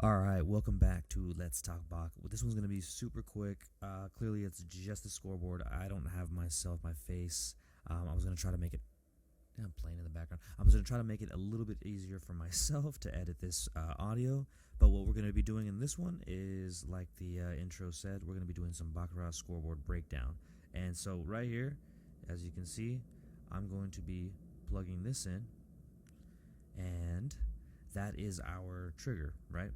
All right, welcome back to Let's Talk Bach. This one's going to be super quick. Clearly, it's just the scoreboard. I don't have my face. I was going to try to make it. Yeah, I'm playing in the background. I was going to try to make it a little bit easier for myself to edit this audio. But what we're going to be doing in this one is, like the intro said, we're going to be doing some Baccarat scoreboard breakdown. And so right here, as you can see, I'm going to be plugging this in. And that is our trigger, right?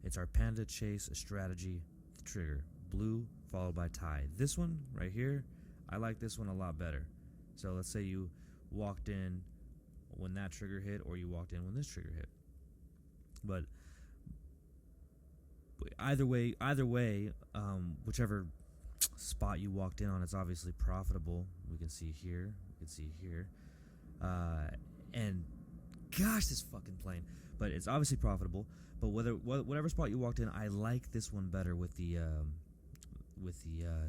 It's our Panda Chase Strategy trigger. Blue followed by tie. This one right here, I like this one a lot better. So let's say you walked in when that trigger hit, or you walked in when this trigger hit. But either way, whichever spot you walked in on, it's obviously profitable. We can see here. And gosh, this fucking plane. But it's obviously profitable. But whatever spot you walked in, I like this one better with the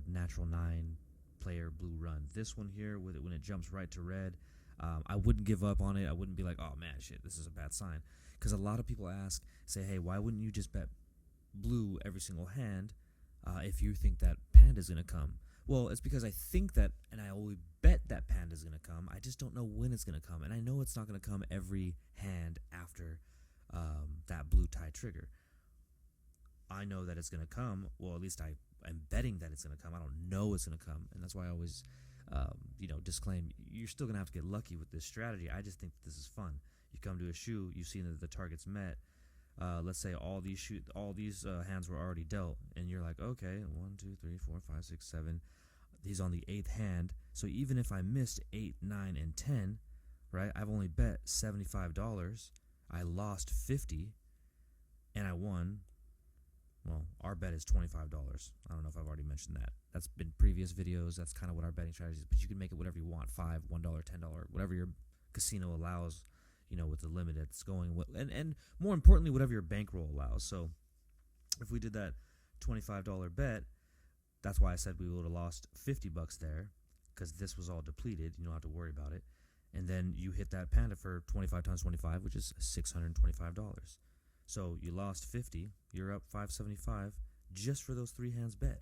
natural 9 player blue run. This one here, with it when it jumps right to red, I wouldn't give up on it. I wouldn't be like, oh man, shit, this is a bad sign. Because a lot of people say, hey, why wouldn't you just bet blue every single hand if you think that panda's gonna come? Well, it's because I think that, and I always bet that panda's gonna come. I just don't know when it's gonna come, and I know it's not gonna come every hand after that blue tie trigger. I know that it's going to come. Well, at least I'm betting that it's going to come. I don't know it's going to come, and that's why I always, disclaim you're still going to have to get lucky with this strategy. I just think that this is fun. You come to a shoe, you've seen that the target's met. Let's say all these hands were already dealt, and you're like, okay, 1, 2, 3, 4, 5, 6, 7. He's on the 8th hand, so even if I missed 8, 9, and 10, right? I've only bet $75. I lost $50, and I won. Well, our bet is $25. I don't know if I've already mentioned that. That's been previous videos. That's kind of what our betting strategy is. But you can make it whatever you want, $5, $1, $10, whatever your casino allows, with the limit it's going. And more importantly, whatever your bankroll allows. So if we did that $25 bet, that's why I said we would have lost $50 there, because this was all depleted. You don't have to worry about it. And then you hit that panda for 25 times 25, which is $625. So you lost 50, you're up 575 just for those 3 hands bet.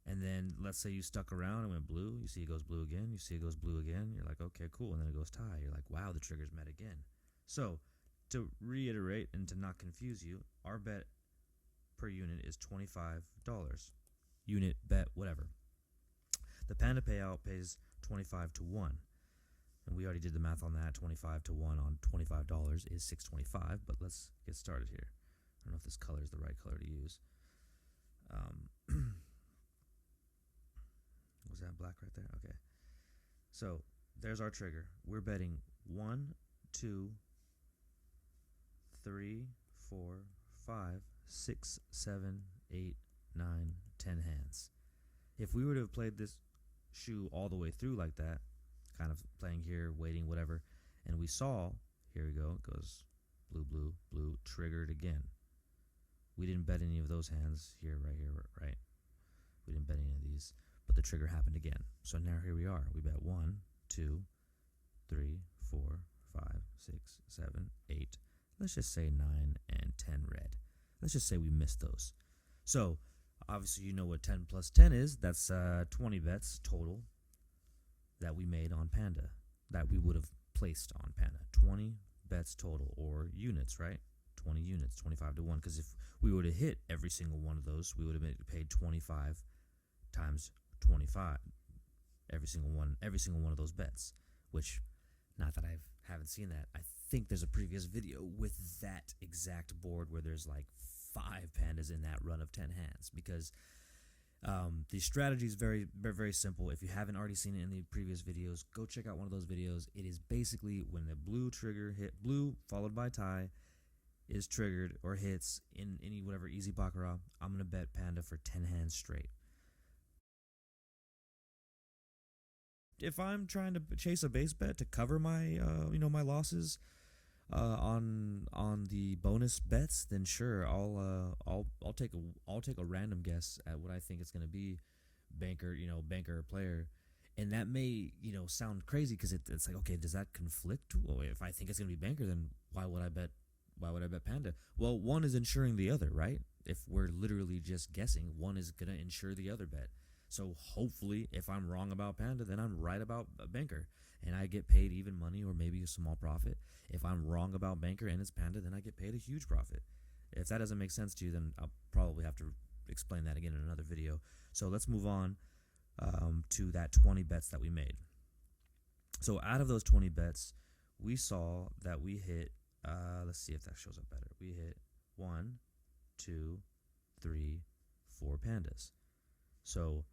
And then let's say you stuck around and went blue. You see it goes blue again. You see it goes blue again. You're like, okay, cool. And then it goes tie. You're like, wow, the trigger's met again. So to reiterate and to not confuse you, our bet per unit is $25. Unit, bet, whatever. The panda payout pays 25 to 1. And we already did the math on that. 25 to 1 on $25 is $6.25. But let's get started here. I don't know if this color is the right color to use. Was that black right there? Okay. So there's our trigger. We're betting 1, 2, 3, 4, 5, 6, 7, 8, 9, 10 hands. If we were to have played this shoe all the way through like that, kind of playing here, waiting, whatever, and we saw, here we go, it goes blue, blue, blue, triggered again. We didn't bet any of those hands here, right? We didn't bet any of these, but the trigger happened again. So now here we are. We bet 1, 2, 3, 4, 5, 6, 7, 8. Let's just say 9 and 10 red. Let's just say we missed those. So obviously you know what 10 plus 10 is. That's 20 bets total that we made on Panda, that we would have placed on Panda. 20 bets total, or units, right? 20 units, 25 to 1. Because if we were to hit every single one of those, we would have paid 25 times 25. Every single one of those bets. Which, not that I haven't seen that. I think there's a previous video with that exact board where there's like 5 pandas in that run of 10 hands. Because the strategy is very, very, very simple. If you haven't already seen it in the previous videos, go check out one of those videos. It is basically when the blue trigger hit blue followed by tie is triggered or hits in any whatever easy baccarat, I'm going to bet panda for 10 hands straight. If I'm trying to chase a base bet to cover my my losses on the bonus bets, then sure, I'll take a random guess at what I think it's going to be, banker or player. And that may sound crazy, because it's like, okay, does that conflict? Well, if I think it's going to be banker, then why would I bet why would I bet Panda? Well, one is insuring the other, right? If we're literally just guessing, one is going to insure the other bet. So hopefully, if I'm wrong about Panda, then I'm right about Banker, and I get paid even money or maybe a small profit. If I'm wrong about Banker and it's Panda, then I get paid a huge profit. If that doesn't make sense to you, then I'll probably have to explain that again in another video. So let's move on to that 20 bets that we made. So out of those 20 bets, we saw that we hit, let's see if that shows up better. We hit 1, 2, 3, 4 pandas. So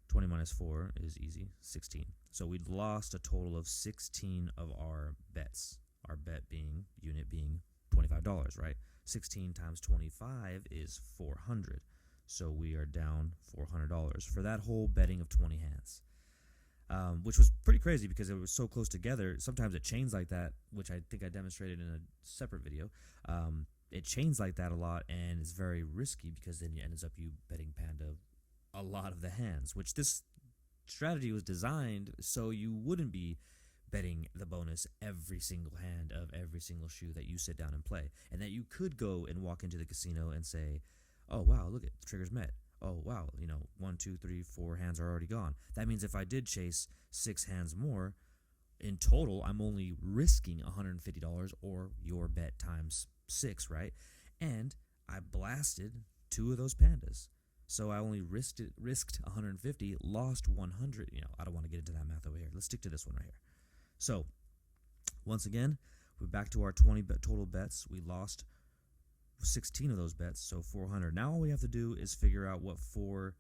20 minus 4 is easy, 16. So we lost a total of 16 of our bets. Our bet being, unit being $25, right? 16 times 25 is 400. So we are down $400 for that whole betting of 20 hands. Which was pretty crazy because it was so close together. Sometimes it chains like that, which I think I demonstrated in a separate video. It chains like that a lot, and it's very risky because then it ends up you betting Panda a lot of the hands, which this strategy was designed so you wouldn't be betting the bonus every single hand of every single shoe that you sit down and play, and that you could go and walk into the casino and say, oh wow, look at the triggers met. Oh wow, 1, 2, 3, 4 hands are already gone. That means if I did chase 6 hands more, in total I'm only risking $150 or your bet times 6, right? And I blasted 2 of those pandas. So I only risked 150, lost 100. I don't want to get into that math over here. Let's stick to this one right here. So once again, we're back to our 20 total bets. We lost 16 of those bets, so 400. Now all we have to do is figure out what 4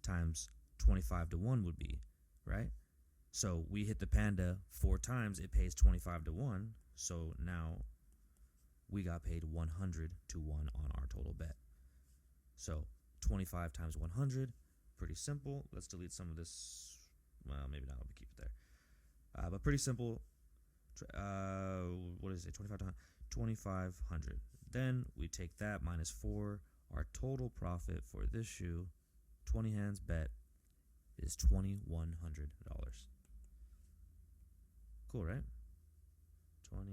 times 25 to 1 would be, right? So we hit the Panda 4 times, it pays 25 to 1. So now we got paid 100 to 1 on our total bet. So 25 times 100, pretty simple. Let's delete some of this. Well, maybe not. I'll keep it there. But pretty simple. What is it? 2,500. Then we take that minus 4. Our total profit for this shoe, 20 hands bet, is $2,100. Cool, right? $2,100.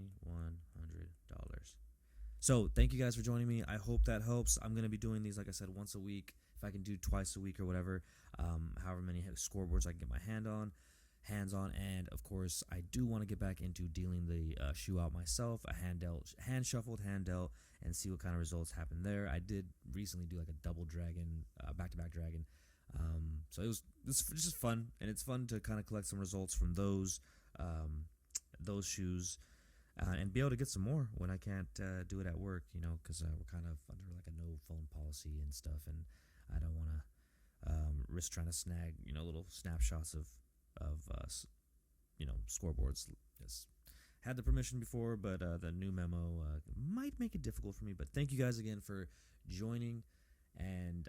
So thank you guys for joining me. I hope that helps. I'm going to be doing these, like I said, once a week. If I can do twice a week or whatever, however many scoreboards I can get my hands on. And of course, I do want to get back into dealing the shoe out myself, hand shuffled, hand dealt, and see what kind of results happen there. I did recently do like a double dragon, back-to-back dragon. So it's just fun, and it's fun to kind of collect some results from those shoes. And be able to get some more when I can't do it at work, because we're kind of under like a no phone policy and stuff, and I don't want to risk trying to snag, little snapshots of scoreboards. Yes, had the permission before, but the new memo might make it difficult for me. But thank you guys again for joining and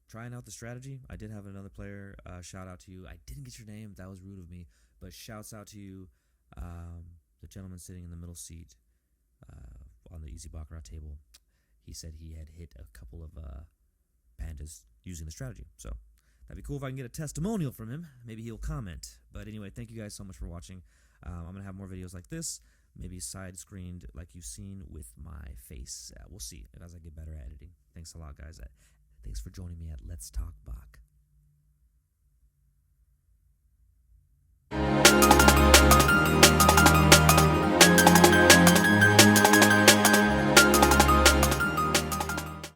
trying out the strategy. I did have another player shout out to you. I didn't get your name. That was rude of me, but shouts out to you. The gentleman sitting in the middle seat on the Ez Baccarat table, he said he had hit a couple of pandas using the strategy. So that'd be cool if I can get a testimonial from him. Maybe he'll comment. But anyway, thank you guys so much for watching. I'm going to have more videos like this, maybe side-screened like you've seen with my face. We'll see as I get better at editing. Thanks a lot, guys. Thanks for joining me at Let's Talk Bach.